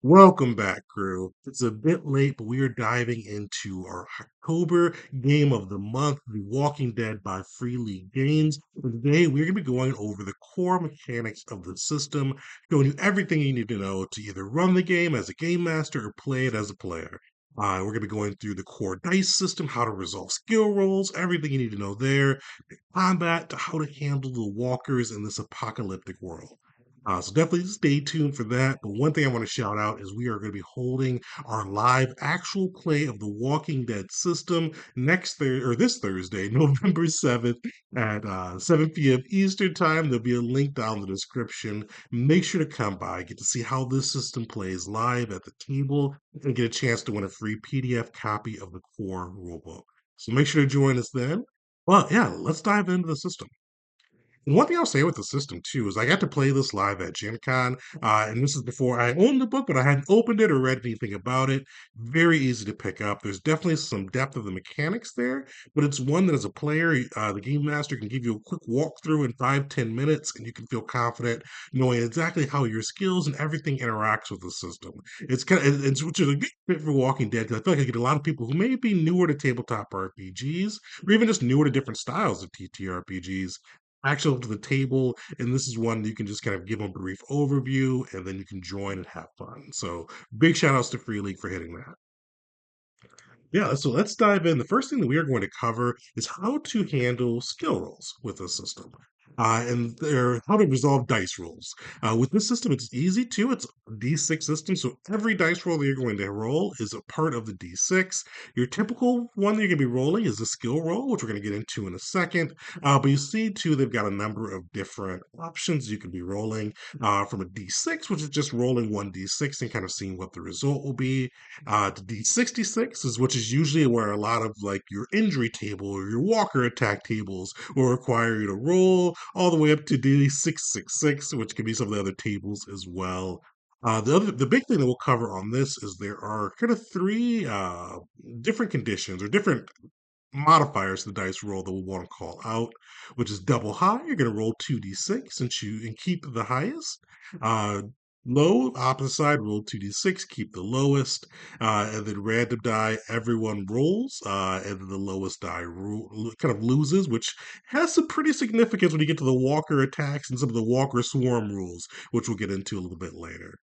Welcome back, crew. It's a bit late, but we are diving into our October game of the month, The Walking Dead by Free League Games. And today, we're going to be going over the core mechanics of the system, showing you everything you need to know to either run the game as a game master or play it as a player. We're going to be going through the core dice system, how to resolve skill rolls, everything you need to know there, combat to how to handle the walkers in this apocalyptic world. So definitely stay tuned for that. But one thing I want to shout out is we are going to be holding our live actual play of the Walking Dead system this Thursday, November 7th at 7 p.m. Eastern time. There'll be a link down in the description. Make sure to come by, get to see how this system plays live at the table, and get a chance to win a free PDF copy of the core rulebook. So make sure to join us then. Well, yeah, let's dive into the system. And one thing I'll say with the system too is I got to play this live at Gen Con, and this is before I owned the book, but I hadn't opened it or read anything about it. Very easy to pick up. There's definitely some depth of the mechanics there, but it's one that as a player, the game master can give you a quick walkthrough in 5-10 minutes, and you can feel confident knowing exactly how your skills and everything interacts with the system. It's which is a good fit for Walking Dead because I feel like I get a lot of people who may be newer to tabletop RPGs or even just newer to different styles of TTRPGs actually up to the table, and this is one you can just kind of give them a brief overview, and then you can join and have fun. So big shout outs to Free League for hitting that. Yeah, so let's dive in. The first thing that we are going to cover is how to handle skill rolls with this system. How to resolve dice rolls. With this system, it's easy too. It's a D6 system, so every dice roll that you're going to roll is a part of the D6. Your typical one that you're going to be rolling is a skill roll, which we're going to get into in a second. But you see too, they've got a number of different options you can be rolling from a D6, which is just rolling one D6 and kind of seeing what the result will be to D66 is which is usually where a lot of like your injury table or your walker attack tables will require you to roll all the way up to D666, which can be some of the other tables as well. The big thing that we'll cover on this is there are kind of three different conditions or different modifiers to the dice roll that we want to call out, which is double high. You're going to roll 2d6 and keep the highest. Uh, Low, opposite side, roll 2d6, keep the lowest. And then random die, everyone rolls. And then the lowest die kind of loses, which has some pretty significance when you get to the walker attacks and some of the walker swarm rules, which we'll get into a little bit later.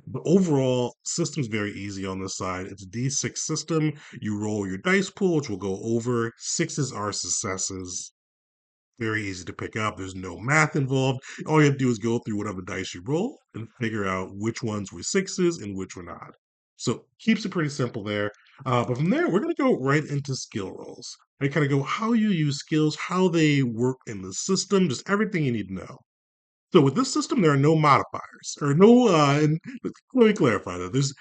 But overall, system's very easy on this side. It's a D6 system. You roll your dice pool, which we'll go over. Sixes are successes. Very easy to pick up. There's no math involved. All you have to do is go through whatever dice you roll and figure out which ones were sixes and which were not. So keeps it pretty simple there. But from there, we're going to go right into skill rolls. I kind of go how you use skills, how they work in the system, just everything you need to know. So with this system, there are no modifiers or no. And let me clarify that. There's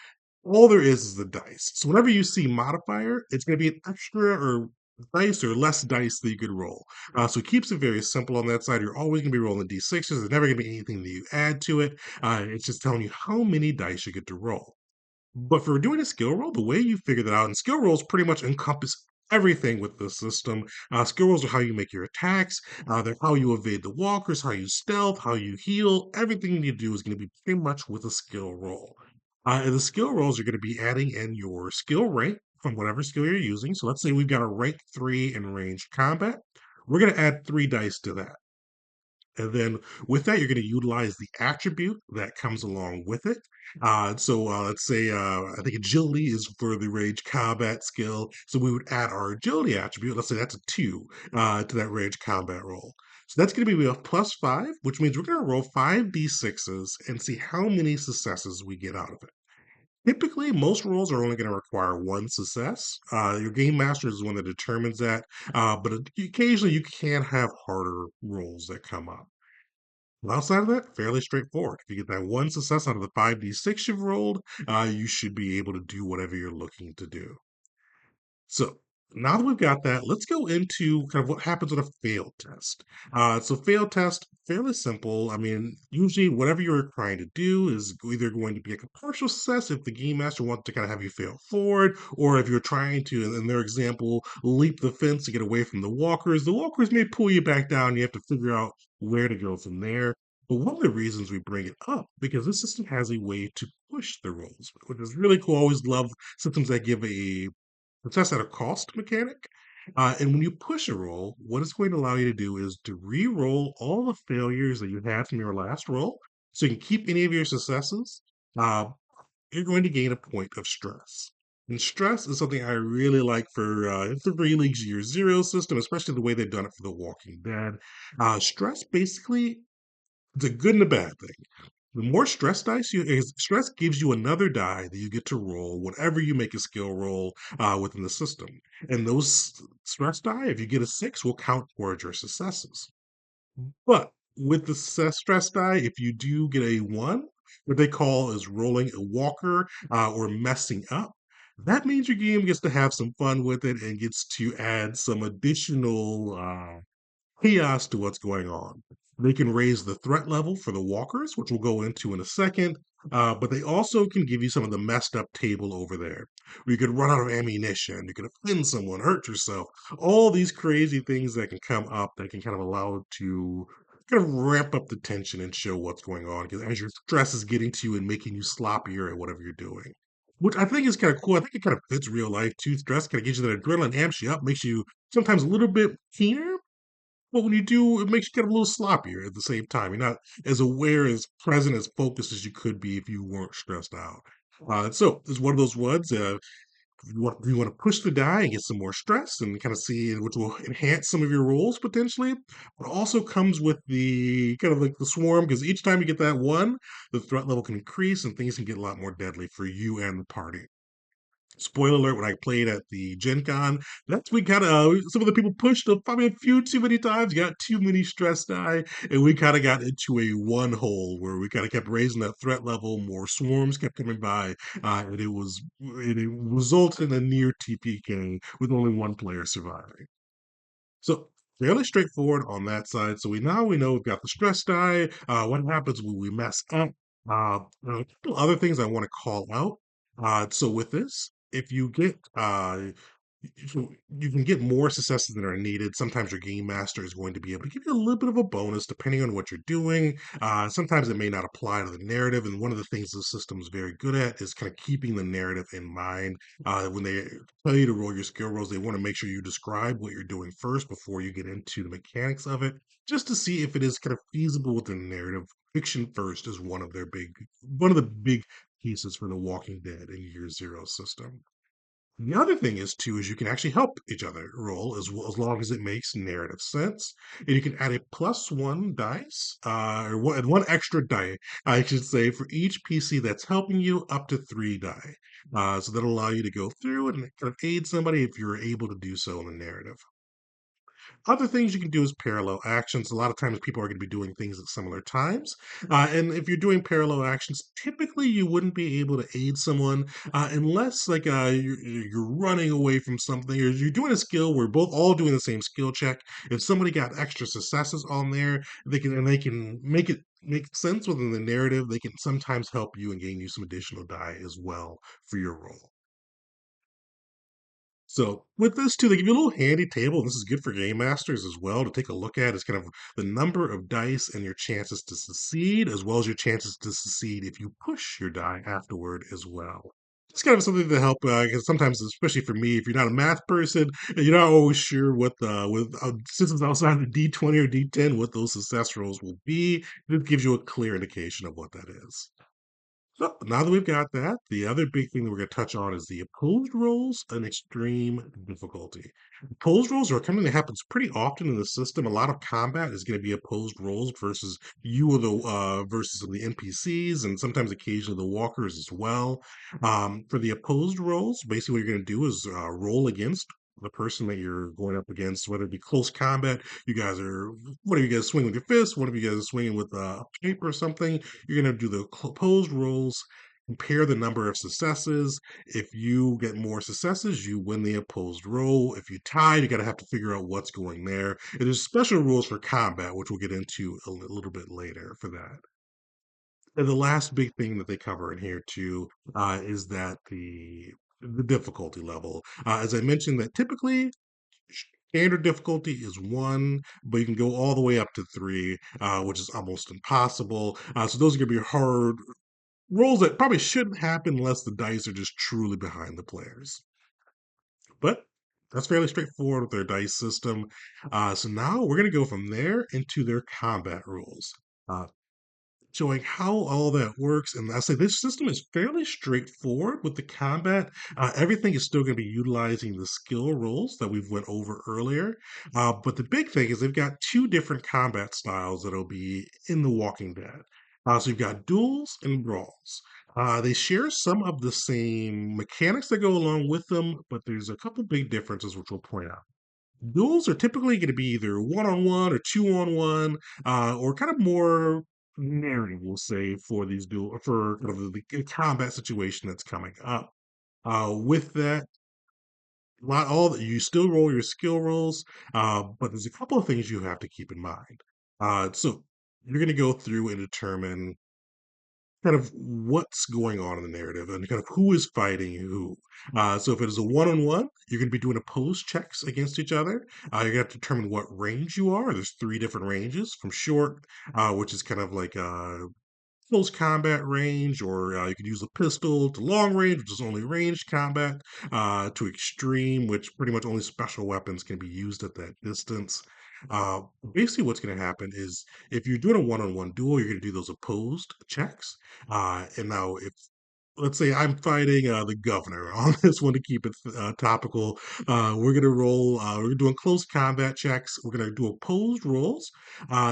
all there is the dice. So whenever you see modifier, it's going to be an extra or dice or less dice that you could roll. So it keeps it very simple on that side. You're always going to be rolling d6s. There's never going to be anything that you add to it. It's just telling you how many dice you get to roll. But for doing a skill roll, the way you figure that out, and skill rolls pretty much encompass everything with the system. Skill rolls are how you make your attacks, they're how you evade the walkers, how you stealth, how you heal. Everything you need to do is going to be pretty much with a skill roll. And the skill rolls are going to be adding in your skill rank from whatever skill you're using. So let's say we've got a rank 3 in ranged combat. We're going to add 3 dice to that. And then with that, you're going to utilize the attribute that comes along with it. Let's say I think agility is for the rage combat skill. So we would add our agility attribute. Let's say that's a 2 to that rage combat roll. So that's going to be a +5, which means we're going to roll 5d6s and see how many successes we get out of it. Typically, most rolls are only going to require one success. Your game master is the one that determines that, but occasionally you can have harder rolls that come up. Well, outside of that, fairly straightforward. If you get that one success out of the 5d6 you've rolled, you should be able to do whatever you're looking to do. So now that we've got that, let's go into kind of what happens with a failed test. Failed test, fairly simple. I mean, usually whatever you're trying to do is either going to be like a partial success if the game master wants to kind of have you fail forward, or if you're trying to, in their example, leap the fence to get away from the walkers may pull you back down. You have to figure out where to go from there. But one of the reasons we bring it up, because this system has a way to push the rolls, which is really cool. I always love systems that give a success at a cost mechanic. And when you push a roll, what it's going to allow you to do is to re-roll all the failures that you had from your last roll, so you can keep any of your successes. Uh, you're going to gain a point of stress. And stress is something I really like for the Free League's Year Zero system, especially the way they've done it for The Walking Dead. Stress basically it's a good and a bad thing. The more stress dice stress gives you another die that you get to roll whenever you make a skill roll within the system. And those stress die, if you get a six, will count towards your successes. But with the stress die, if you do get a one, what they call is rolling a walker or messing up, that means your game gets to have some fun with it and gets to add some additional chaos to what's going on. They can raise the threat level for the walkers, which we'll go into in a second, but they also can give you some of the messed up table over there. Where you could run out of ammunition, you could offend someone, hurt yourself, all these crazy things that can come up that can kind of allow it to kind of ramp up the tension and show what's going on because as your stress is getting to you and making you sloppier at whatever you're doing. Which I think is kind of cool. I think it kind of fits real life too. Stress kind of gives you that adrenaline, amps you up, makes you sometimes a little bit keener, but when you do, it makes you get a little sloppier at the same time. You're not as aware, as present, as focused as you could be if you weren't stressed out. So it's one of those ones. You want to push the die and get some more stress and kind of see which will enhance some of your rolls potentially, but also comes with the kind of like the swarm because each time you get that one, the threat level can increase and things can get a lot more deadly for you and the party. Spoiler alert, when I played at the Gen Con, that's we kind of some of the people pushed probably a few too many times, got too many stress die, and we kind of got into a one hole where we kind of kept raising that threat level. More swarms kept coming by, and it resulted in a near TPK with only one player surviving. So fairly straightforward on that side. So we know we've got the stress die. What happens when we mess up? A couple other things I want to call out. So with this, if you get you can get more successes than are needed. Sometimes your game master is going to be able to give you a little bit of a bonus depending on what you're doing. Sometimes it may not apply to the narrative, and one of the things the system is very good at is kind of keeping the narrative in mind. When they tell you to roll your skill rolls, they want to make sure you describe what you're doing first before you get into the mechanics of it, just to see if it is kind of feasible within the narrative. Fiction first is one of the big pieces for the Walking Dead and Year Zero system. The other thing is too is you can actually help each other roll as well, as long as it makes narrative sense, and you can add a plus one dice or one extra die, I should say, for each PC that's helping you up to three die. So that'll allow you to go through and kind of aid somebody if you're able to do so in the narrative. Other things you can do is parallel actions. A lot of times people are going to be doing things at similar times. And if you're doing parallel actions, typically you wouldn't be able to aid someone unless like you're running away from something or you're doing a skill where both all doing the same skill check. If somebody got extra successes on there, they can make sense within the narrative. They can sometimes help you and gain you some additional die as well for your role. So with this too, they give you a little handy table. This is good for game masters as well to take a look at. It's kind of the number of dice and your chances to succeed, as well as your chances to succeed if you push your die afterward as well. It's kind of something to help because sometimes, especially for me, if you're not a math person, and you're not always sure what the with systems outside of D20 or D10 what those success rolls will be. It gives you a clear indication of what that is. So now that we've got that, the other big thing that we're going to touch on is the opposed rolls and extreme difficulty. Opposed rolls are something that happens pretty often in the system. A lot of combat is going to be opposed rolls versus you or the versus the NPCs, and sometimes occasionally the walkers as well. For the opposed rolls, basically what you're going to do is roll against the person that you're going up against, whether it be close combat, you guys are one of you guys swinging with your fist, one of you guys is swinging with a cape or something. You're going to do the opposed rolls, compare the number of successes. If you get more successes, you win the opposed roll. If you tie, you got to have to figure out what's going there. And there's special rules for combat, which we'll get into a little bit later for that. And the last big thing that they cover in here too is that the difficulty level. As I mentioned, that typically standard difficulty is one, but you can go all the way up to three, which is almost impossible. So those are going to be hard Rolls that probably shouldn't happen unless the dice are just truly behind the players. But that's fairly straightforward with their dice system. So now we're going to go from there into their combat rules. Uh, Showing how all that works. And I say this system is fairly straightforward with the combat. Everything is still going to be utilizing the skill rules that we've went over earlier. But the big thing is they've got two different combat styles that'll be in The Walking Dead. So you've got duels and brawls. They share some of the same mechanics that go along with them, but there's a couple big differences which we'll point out. Duels are typically going to be either one on one or two on one, or kind of more narrative, we'll say, for these duel for kind of the combat situation that's coming up. With that, not all that you still roll your skill rolls, but there's a couple of things you have to keep in mind. So you're going to go through and determine kind of what's going on in the narrative and kind of who is fighting who. So if it is a one-on-one, you're going to be doing opposed checks against each other. You're going to have to determine what range you are. There's three different ranges from short, which is kind of like close combat range, or you could use a pistol, to long range, which is only ranged combat, to extreme, which pretty much only special weapons can be used at that distance. Uh, Basically, what's going to happen is if you're doing a one-on-one duel, you're going to do those opposed checks. And now, if let's say I'm fighting the governor on this one to keep it topical. We're gonna roll. We're doing close combat checks. We're gonna do opposed rolls.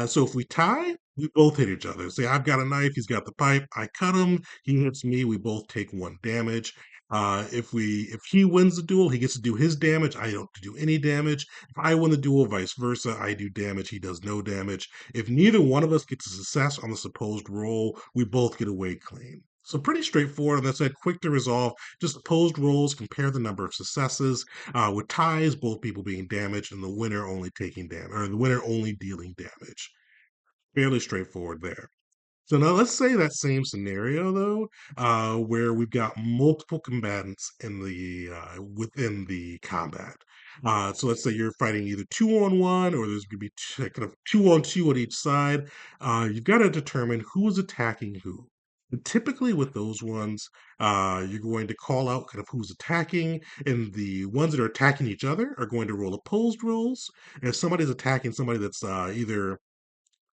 So if we tie, we both hit each other. Say I've got a knife, he's got the pipe. I cut him. He hits me. We both take one damage. If he wins the duel, he gets to do his damage. I don't do any damage. If I win the duel, vice versa, I do damage. He does no damage. If neither one of us gets a success on the supposed roll, we both get away clean. So pretty straightforward. And that said, quick to resolve. Just opposed rolls, compare the number of successes. With ties, both people being damaged, and the winner only taking damage, or the winner only dealing damage. Fairly straightforward there. So now let's say that same scenario though, where we've got multiple combatants in the within the combat. So let's say you're fighting either two on one, or there's going to be kind of two on two on each side. You've got to determine who is attacking who. And typically with those ones, you're going to call out kind of who's attacking, and the ones that are attacking each other are going to roll opposed rolls. If somebody's attacking somebody that's either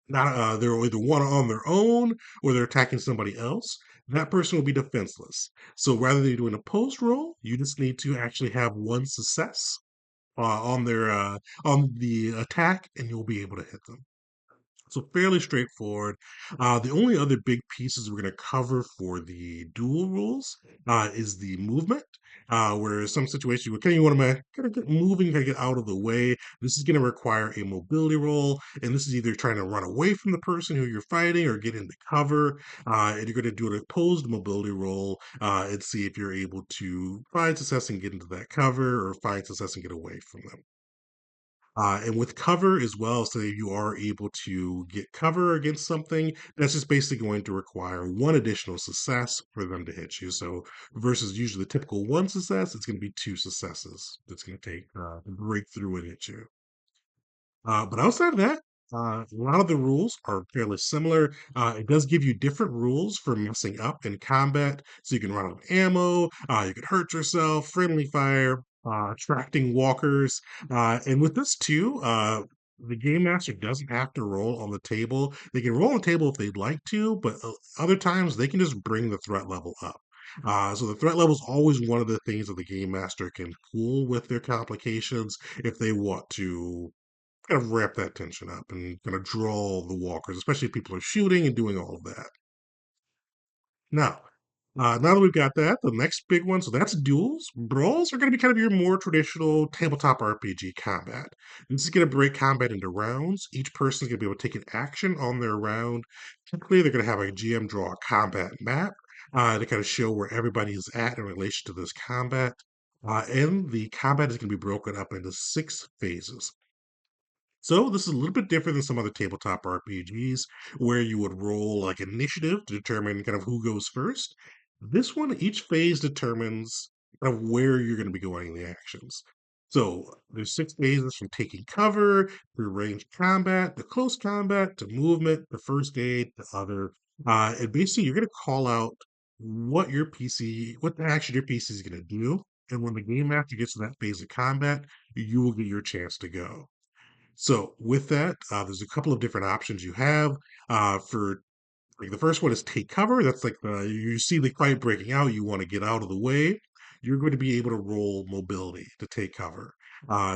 not they're either one on their own or they're attacking somebody else, that person will be defenseless. So rather than doing a post roll, you just need to actually have one success on their on the attack, and you'll be able to hit them. So fairly straightforward. The only other big pieces we're going to cover for the dual rules is the movement. Where some situations you kind of want to kind of get moving, kind of get out of the way. This is going to require a mobility roll, and this is either trying to run away from the person who you're fighting or get into cover. And you're going to do an opposed mobility roll and see if you're able to find success and get into that cover, or find success and get away from them. And with cover as well, so you are able to get cover against something, that's just basically going to require one additional success for them to hit you. So versus usually the typical one success, it's going to be two successes that's going to take to break through and hit you. But outside of that, a lot of the rules are fairly similar. It does give you different rules for messing up in combat, so you can run out of ammo, you can hurt yourself, friendly fire, attracting walkers, and with this too. The game master doesn't have to roll on the table. They can roll on the table if they'd like to, but other times they can just bring the threat level up. So the threat level is always one of the things that the game master can pull with their complications if they want to kind of ramp that tension up and kind of draw the walkers, especially if people are shooting and doing all of that. Now, now that we've got that, the next big one, so that's duels. Brawls are going to be kind of your more traditional tabletop RPG combat. This is going to break combat into rounds. Each person is going to be able to take an action on their round. Typically, they're going to have a GM draw a combat map to kind of show where everybody is at in relation to this combat. And the combat is going to be broken up into 6 phases. So this is a little bit different than some other tabletop RPGs where you would roll like initiative to determine kind of who goes first. This one, each phase determines kind of where you're going to be going in the actions. So there's 6 phases from taking cover through ranged combat to close combat to movement to first aid to other. And basically, you're going to call out what action your PC is going to do. And when the game master gets to that phase of combat, you will get your chance to go. So with that, there's a couple of different options you have for like the first one is take cover. That's like you see the fight breaking out, you want to get out of the way. You're going to be able to roll mobility to take cover.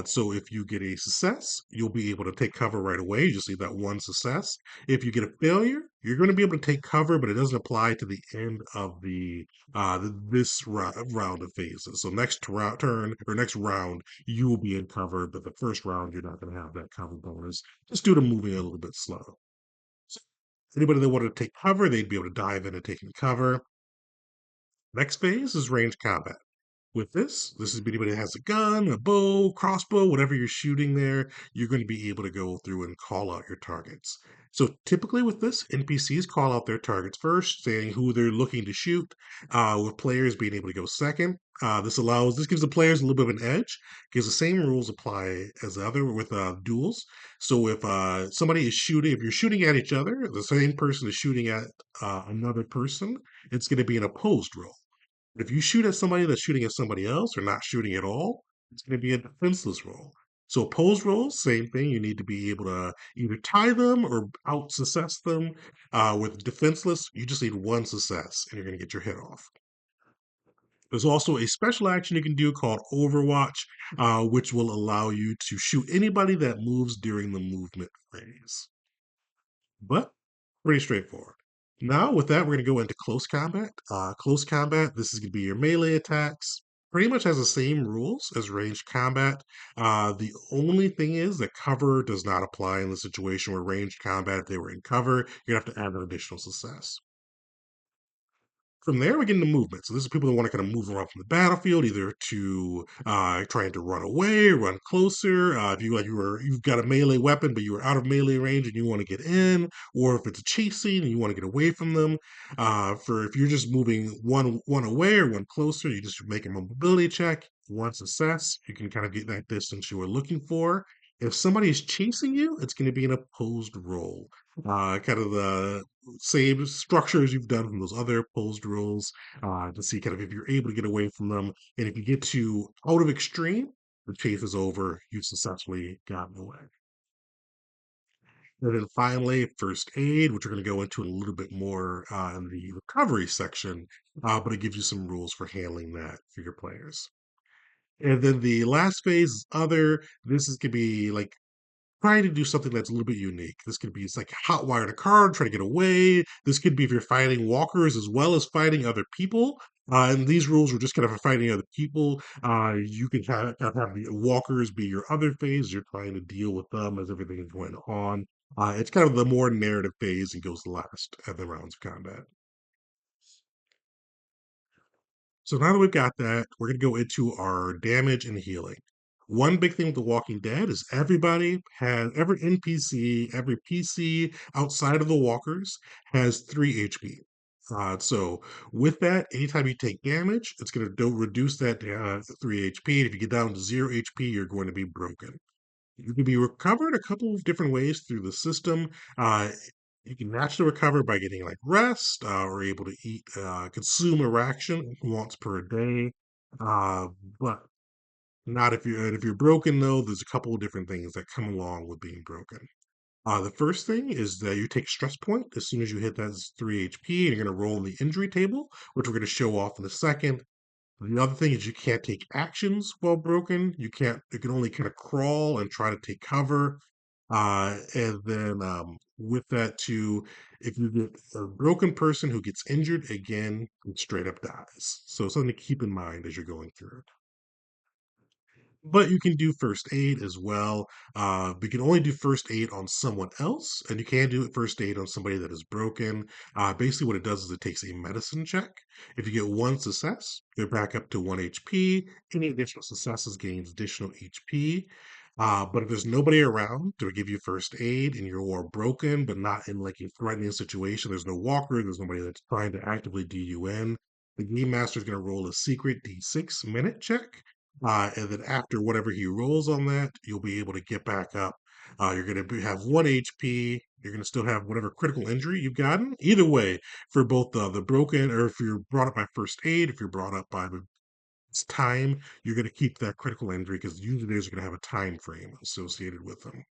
So if you get a success, you'll be able to take cover right away. You just need that one success. If you get a failure, you're going to be able to take cover, but it doesn't apply to the end of round of phases. So turn or next round, you will be in cover, but the first round you're not going to have that cover bonus just due to moving a little bit slow. Anybody that wanted to take cover, they'd be able to dive in and take cover. Next phase is range combat. With this is anybody that has a gun, a bow, crossbow, whatever you're shooting there, you're going to be able to go through and call out your targets. So typically with this, NPCs call out their targets first, saying who they're looking to shoot, with players being able to go second. This gives the players a little bit of an edge because the same rules apply as the other with duels. So if somebody is shooting, if you're shooting at each other, the same person is shooting at another person, it's going to be an opposed roll. If you shoot at somebody that's shooting at somebody else or not shooting at all, it's going to be a defenseless roll. So opposed rolls, same thing. You need to be able to either tie them or out success them. With defenseless, you just need one success and you're going to get your hit off. There's also a special action you can do called Overwatch, which will allow you to shoot anybody that moves during the movement phase. But pretty straightforward. Now, with that, we're going to go into close combat. Close combat, this is going to be your melee attacks. Pretty much has the same rules as ranged combat. The only thing is that cover does not apply in the situation where ranged combat, if they were in cover, you're going to have to add an additional success. From there, we get into movement. So this is people that want to kind of move around from the battlefield, either to trying to run away, run closer. If you've got a melee weapon, but you are out of melee range and you want to get in, or if it's a chase scene and you want to get away from them. For if you're just moving one away or one closer, you just make a mobility check. One success, you can kind of get that distance you were looking for. If somebody is chasing you, it's going to be an opposed roll. Kind of the same structure as you've done from those other opposed rules, to see kind of if you're able to get away from them. And if you get to out of extreme, the chase is over. You've successfully gotten away. And then finally, first aid, which we're going to go into a little bit more in the recovery section, but it gives you some rules for handling that for your players. And then the last phase is other. This is going to be like trying to do something that's a little bit unique. This could be it's like hotwired a card, try to get away. This could be if you're fighting walkers as well as fighting other people. And these rules are just kind of for fighting other people. You can have the walkers be your other phase. You're trying to deal with them as everything is going on. It's kind of the more narrative phase and goes last at the rounds of combat. So now that we've got that, we're going to go into our damage and healing. One big thing with The Walking Dead is every NPC, every PC outside of the walkers has 3 HP. So with that, anytime you take damage, it's going to reduce that 3 HP. And if you get down to 0 HP, you're going to be broken. You can be recovered a couple of different ways through the system. Uh, you can naturally recover by getting like rest, or able to consume a ration once per day. Uh, but not if you're broken though. There's a couple of different things that come along with being broken. The first thing is that you take stress point as soon as you hit that 3 HP, and you're going to roll in the injury table, which we're going to show off in a second. The other thing is you can't take actions while broken. You can only kind of crawl and try to take cover. And then with that too, if you get a broken person who gets injured again, it straight up dies. So something to keep in mind as you're going through it. But you can do first aid as well. But you can only do first aid on someone else, and you can do first aid on somebody that is broken. Basically, what it does is it takes a medicine check. If you get one success, you're back up to 1 HP. Any additional successes gains additional HP. But if there's nobody around to give you first aid and you're broken, but not in like a threatening situation, there's no walker, there's nobody that's trying to actively do you in, the game master is going to roll a secret D6 minute check, and then after whatever he rolls on that, you'll be able to get back up. You're going to have 1 HP. You're going to still have whatever critical injury you've gotten. Either way, for both the broken, or if you're brought up by first aid, if you're brought up by the time, you're going to keep that critical injury because usually those are going to have a time frame associated with them.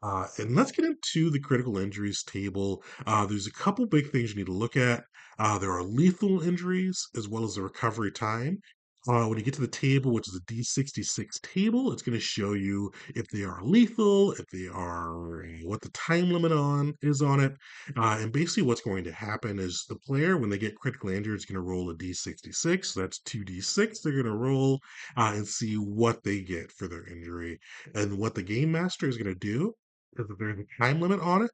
And let's get into the critical injuries table. There's a couple big things you need to look at. There are lethal injuries as well as the recovery time. When you get to the table, which is a D66 table, it's going to show you if they are lethal, if they are what the time limit on is on it. And basically, what's going to happen is the player, when they get critically injured, is going to roll a D66. So that's 2D6 they're going to roll and see what they get for their injury. And what the game master is going to do, because there's a time limit on it,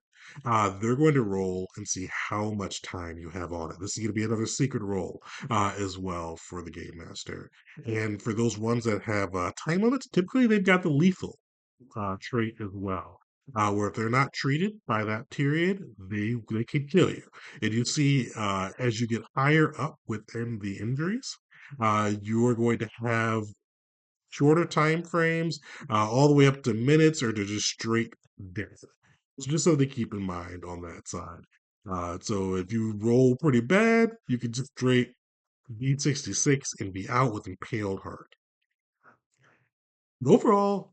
they're going to roll and see how much time you have on it. This is going to be another secret roll as well for the game master. And for those ones that have time limits, typically they've got the lethal trait as well. Where if they're not treated by that period, they can kill you. And you see, as you get higher up within the injuries, you are going to have shorter time frames, all the way up to minutes or to just straight death. It's just something to keep in mind on that side. So if you roll pretty bad, you can just straight beat 66 and be out with impaled heart. Overall,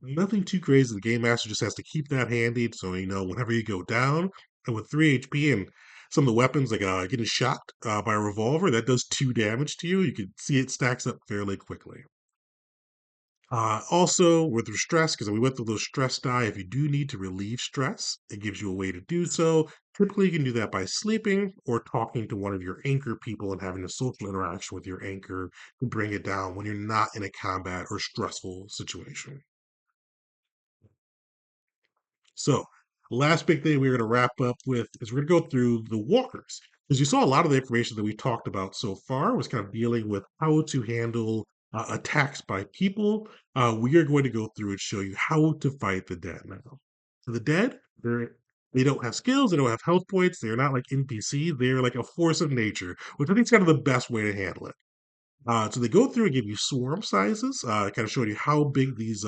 nothing too crazy. The game master just has to keep that handy, so you know whenever you go down. And with 3 HP and some of the weapons, like getting shot by a revolver, that does 2 damage to you. You can see it stacks up fairly quickly. Also, with the stress, because we went through those stress die, if you do need to relieve stress, it gives you a way to do so. Typically, you can do that by sleeping or talking to one of your anchor people and having a social interaction with your anchor to bring it down when you're not in a combat or stressful situation. So, last big thing we're going to wrap up with is we're going to go through the walkers. Because you saw a lot of the information that we talked about so far was kind of dealing with how to handle attacks by people. We are going to go through and show you how to fight the dead now. So the dead, they don't have skills, they don't have health points, they're not like NPC, they're like a force of nature, which I think is kind of the best way to handle it. So they go through and give you swarm sizes, kind of showing you how big these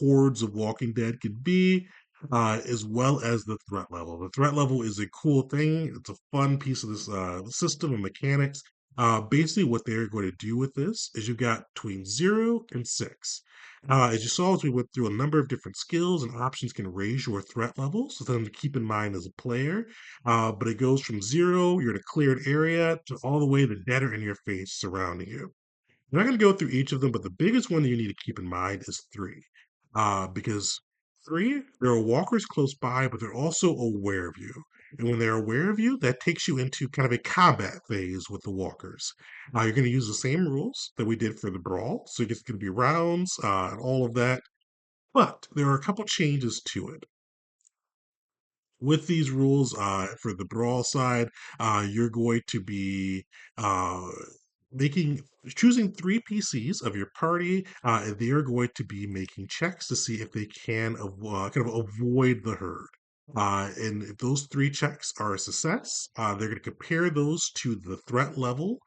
hordes of Walking Dead can be, as well as the threat level. The threat level is a cool thing. It's a fun piece of this system and mechanics. Basically, what they're going to do with this is you've got between 0 and 6. As you saw, as we went through a number of different skills and options can raise your threat level, so something to keep in mind as a player. But it goes from 0, you're in a cleared area, to all the way the dead are in your face surrounding you. I'm not going to go through each of them, but the biggest one that you need to keep in mind is 3. Because 3, there are walkers close by, but they're also aware of you. And when they're aware of you, that takes you into kind of a combat phase with the walkers. You're going to use the same rules that we did for the brawl. So it's going to be rounds and all of that. But there are a couple changes to it with these rules for the brawl side. You're going to be uh, making choosing 3 PCs of your party, and they are going to be making checks to see if they can kind of avoid the herd. And if those 3 checks are a success, they're going to compare those to the threat level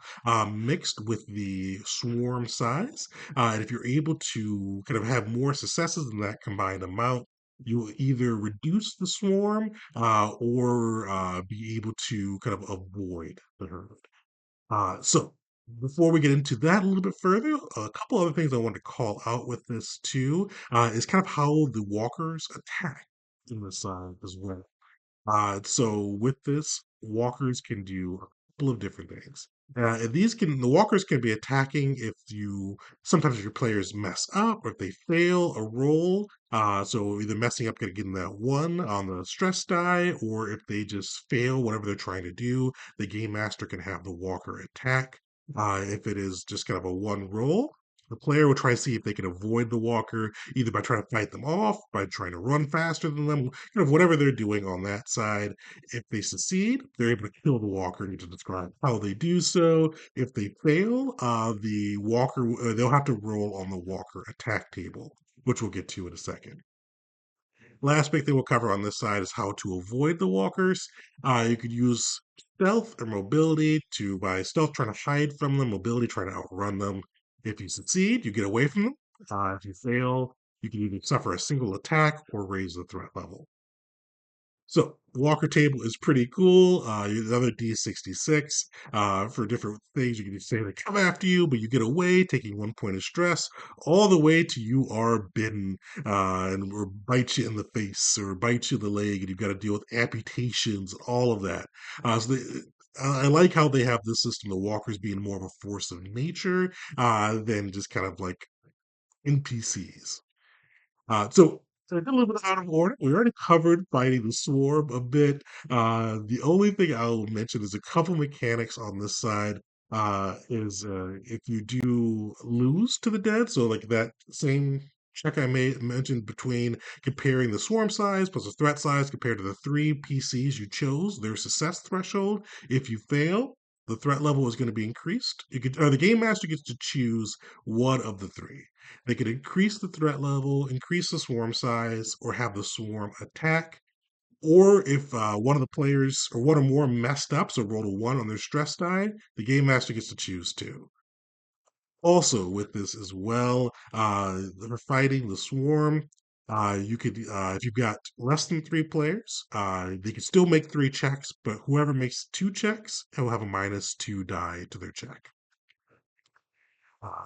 mixed with the swarm size. And if you're able to kind of have more successes than that combined amount, you will either reduce the swarm or be able to kind of avoid the herd. So before we get into that a little bit further, a couple other things I want to call out with this too is kind of how the walkers attack in this as well. So with this, walkers can do a couple of different things. And the walkers can be attacking if you sometimes if your players mess up or if they fail a roll. So either messing up getting that 1 on the stress die, or if they just fail whatever they're trying to do, the game master can have the walker attack. If it is just kind of a 1 roll, the player will try to see if they can avoid the walker, either by trying to fight them off, by trying to run faster than them, whatever they're doing on that side. If they succeed, they're able to kill the walker. Need to describe how they do so. If they fail, the walker they'll have to roll on the walker attack table, which we'll get to in a second. Last big thing we'll cover on this side is how to avoid the walkers. You could use stealth or mobility to, by stealth, trying to hide from them, mobility, trying to outrun them. If you succeed, you get away from them. If you fail, You can either suffer a single attack or raise the threat level. So Walker table is pretty cool. Another D66 for different things. You can say they come after you, but you get away, taking 1 point of stress, all the way to you are bitten and or bite you in the face or bite you in the leg, and you've got to deal with amputations, all of that. I like how they have this system, the walkers being more of a force of nature than just kind of like NPCs. So I did a little bit out of order. We already covered fighting the swarm a bit. The only thing I'll mention is a couple mechanics on this side. Is if you do lose to the dead, so like that same check I mentioned between comparing the swarm size plus the threat size compared to the three PCs you chose, their success threshold. If you fail, the threat level is going to be increased. Or the game master gets to choose one of the three. They could increase the threat level, increase the swarm size, or have the swarm attack. Or if one of the players or one or more messed up, so rolled a one on their stress die, the game master gets to choose two. Also, with this as well, for fighting the swarm, you could, if you've got less than three players, they can still make three checks, but whoever makes two checks will have a -2 die to their check.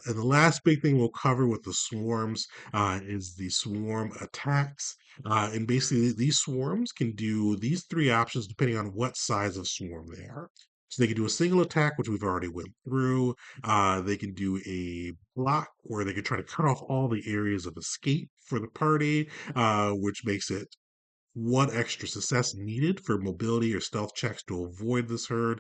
And the last big thing we'll cover with the swarms is the swarm attacks. And basically, these swarms can do these three options depending on what size of swarm they are. So they can do a single attack, which we've already went through. They can do a block, where they can try to cut off all the areas of escape for the party, which makes it one extra success needed for mobility or stealth checks to avoid this herd,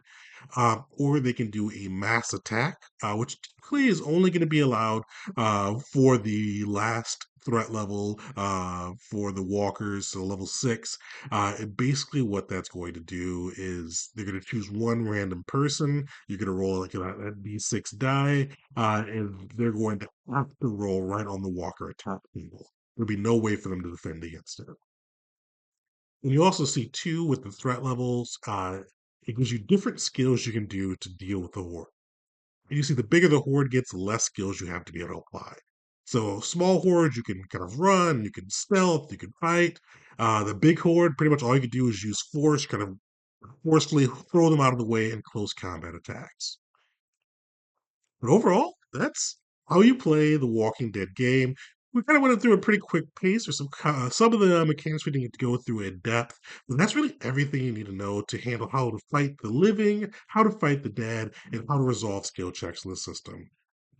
or they can do a mass attack, which typically is only going to be allowed for the last threat level for the walkers, so level 6. And basically, what that's going to do is they're going to choose one random person. You're going to roll like that D6 die, and they're going to have to roll right on the walker attack table. There'll be no way for them to defend against it. And you also see too with the threat levels, it gives you different skills you can do to deal with the horde. And you see the bigger the horde gets, the less skills you have to be able to apply. So small hordes, you can kind of run, you can stealth, you can fight. The big horde, pretty much all you can do is use force, kind of forcefully throw them out of the way in close combat attacks. But overall, that's how you play the Walking Dead game. We kind of went through a pretty quick pace. There's some of the mechanics we didn't get to go through in depth, but that's really everything you need to know to handle how to fight the living, how to fight the dead, and how to resolve skill checks in the system.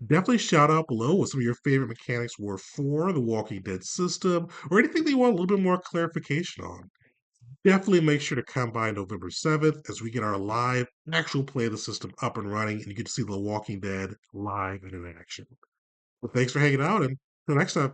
Definitely shout out below what some of your favorite mechanics were for the Walking Dead system, or anything that you want a little bit more clarification on. Definitely make sure to come by November 7th as we get our live actual play of the system up and running and you get to see The Walking Dead live and in action. Well, thanks for hanging out and until next time.